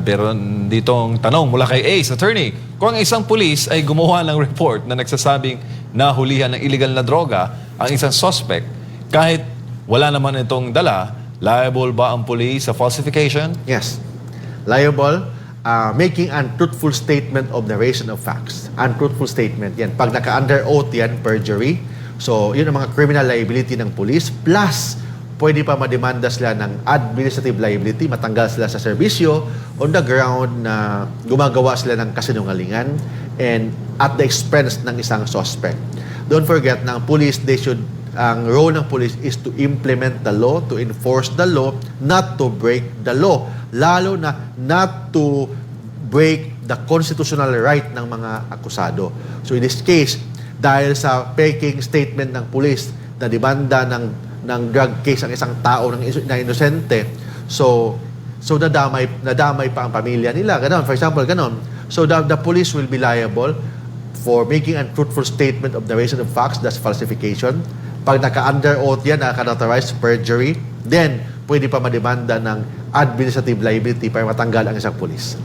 Pero ditong tanong mula kay Ace, attorney, kung ang isang pulis ay gumawa ng report na nagsasabing nahulihan ng illegal na droga ang isang suspect, kahit wala naman itong dala, liable ba ang pulis sa falsification? Yes. Liable, making untruthful statement of narration of facts. Untruthful statement, yan. Pag naka-under oath yan, perjury. So, yun ang mga criminal liability ng police. Plus, pwede pa mademanda sila ng administrative liability, matanggal sila sa serbisyo on the ground na gumagawa sila ng kasinungalingan and at the expense ng isang suspect. Don't forget na ang police, ang role ng police is to implement the law, to enforce the law, not to break the law. Lalo na not to break the constitutional right ng mga akusado. So in this case, dahil sa peking statement ng police na demanda ng drug case ang isang tao na inosente, so nadamay pa ang pamilya nila. Ganon, for example, ganon. So the police will be liable for making untruthful statement of narration of facts, that's falsification. Pag naka-under oath yan, naka-notarized perjury, then pwede pa mademanda ng administrative liability para matanggal ang isang pulis.